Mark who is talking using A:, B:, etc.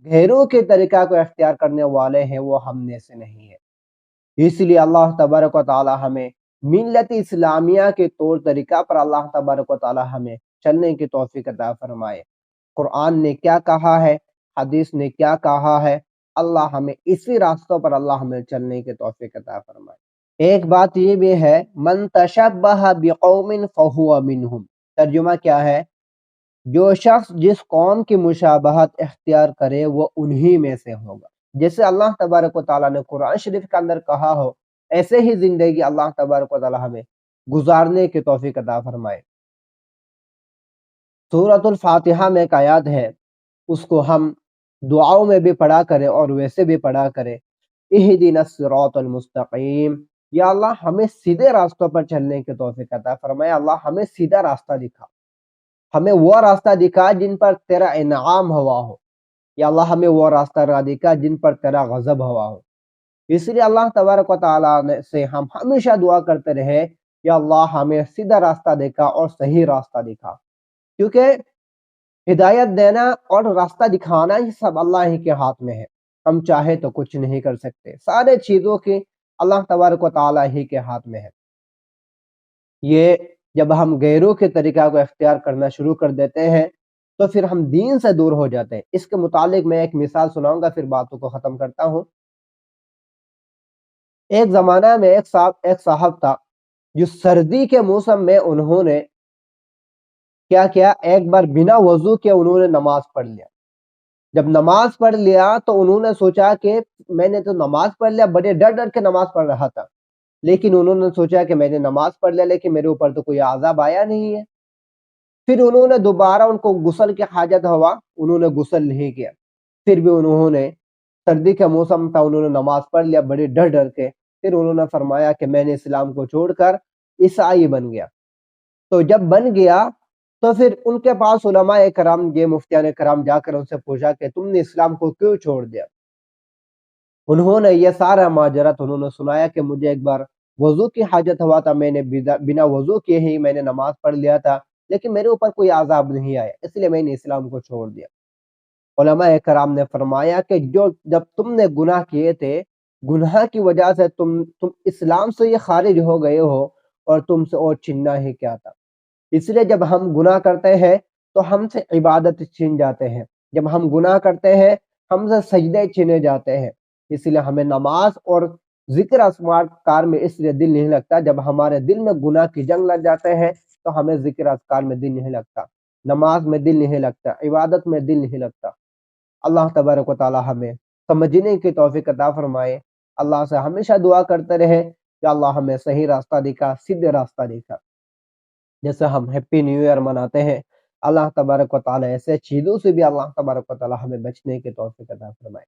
A: غیروں کے طریقہ کو اختیار کرنے والے ہیں وہ ہم میں سے نہیں ہے۔ اس لیے اللہ تبارک و تعالی ہمیں ملت اسلامیہ کے طور طریقہ پر اللہ تبارک و تعالی ہمیں چلنے کی توفیق عطا فرمائے۔ قرآن نے کیا کہا ہے، حدیث نے کیا کہا ہے، اللہ ہمیں اسی راستوں پر اللہ ہمیں چلنے کی توفیق عطا فرمائے۔ ایک بات یہ بھی ہے، من تشبہ بقوم فہو منہم، ترجمہ کیا ہے؟ جو شخص جس قوم کی مشابہت اختیار کرے وہ انہی میں سے ہوگا۔ جیسے اللہ تبارک و تعالیٰ نے قرآن شریف کے اندر کہا ہو، ایسے ہی زندگی اللہ تبارک و تعالیٰ ہمیں گزارنے کی توفیق عطا فرمائے۔ سورۃ الفاتحہ میں ایک آیات ہے، اس کو ہم دعاؤں میں بھی پڑھا کریں اور ویسے بھی پڑھا کریں، اہدنا الصراط المستقیم، یا اللہ ہمیں سیدھے راستوں پر چلنے کی توفیق عطا فرمائے۔ اللہ ہمیں سیدھا راستہ دکھا، ہمیں وہ راستہ دکھا جن پر تیرا انعام ہوا ہو، یا اللہ ہمیں وہ راستہ دکھا جن پر تیرا غضب ہوا ہو۔ اس لیے اللہ تبارک و تعالیٰ سے ہم ہمیشہ دعا کرتے رہے، یا اللہ ہمیں سیدھا راستہ دکھا اور صحیح راستہ دکھا، کیونکہ ہدایت دینا اور راستہ دکھانا ہی سب اللہ ہی کے ہاتھ میں ہے۔ ہم چاہے تو کچھ نہیں کر سکتے، سارے چیزوں کی اللہ تبارک و تعالیٰ ہی کے ہاتھ میں ہے۔ یہ جب ہم غیروں کے طریقہ کو اختیار کرنا شروع کر دیتے ہیں تو پھر ہم دین سے دور ہو جاتے ہیں۔ اس کے متعلق میں ایک مثال سناؤں گا، پھر باتوں کو ختم کرتا ہوں۔ ایک زمانہ میں ایک صاحب تھا جو سردی کے موسم میں انہوں نے کیا کیا، ایک بار بنا وضو کے انہوں نے نماز پڑھ لیا۔ جب نماز پڑھ لیا تو انہوں نے سوچا کہ میں نے تو نماز پڑھ لیا، بڑے ڈر ڈر کے نماز پڑھ رہا تھا، لیکن انہوں نے سوچا کہ میں نے نماز پڑھ لیا لیکن میرے اوپر تو کوئی عذاب آیا نہیں ہے۔ پھر انہوں نے دوبارہ ان کو غسل کی حاجت ہوا، انہوں نے غسل نہیں کیا، پھر بھی انہوں نے سردی کا موسم تھا، انہوں نے نماز پڑھ لیا بڑے ڈر ڈر کے۔ پھر انہوں نے فرمایا کہ میں نے اسلام کو چھوڑ کر عیسائی بن گیا۔ تو جب بن گیا تو پھر ان کے پاس علماء کرام گئے، مفتیان کرام جا کر ان سے پوچھا کہ تم نے اسلام کو کیوں چھوڑ دیا؟ انہوں نے یہ سارا ماجرات انہوں نے سنایا کہ مجھے ایک بار وضو کی حاجت ہوا تھا، میں نے بنا وضو کیے ہی میں نے نماز پڑھ لیا تھا، لیکن میرے اوپر کوئی عذاب نہیں آیا، اس لیے میں نے اسلام کو چھوڑ دیا۔ علماء کرام نے فرمایا کہ جب تم نے گناہ کیے تھے، گناہ کی وجہ سے تم اسلام سے یہ خارج ہو گئے ہو، اور تم سے اور چھننا ہی کیا تھا۔ اس لیے جب ہم گناہ کرتے ہیں تو ہم سے عبادت چھن جاتے ہیں، جب ہم گناہ کرتے ہیں ہم سے سجدے چھنے جاتے ہیں۔ اس لیے ہمیں نماز اور ذکر اذکار میں اس لیے دل نہیں لگتا، جب ہمارے دل میں گناہ کی جنگ لگ جاتے ہیں تو ہمیں ذکر اذکار میں دل نہیں لگتا، نماز میں دل نہیں لگتا، عبادت میں دل نہیں لگتا۔ اللہ تبارک و تعالی ہمیں سمجھنے کی توفیق عطا فرمائے۔ اللہ سے ہمیشہ دعا کرتے رہے کہ اللہ ہمیں صحیح راستہ دکھا، سیدھے راستہ دکھا۔ جیسے ہم ہیپی نیو ایئر مناتے ہیں، اللہ تبارک و تعالی ایسے چیزوں سے بھی اللہ تبارک و تعالی ہمیں بچنے کی توفیق عطا فرمائے۔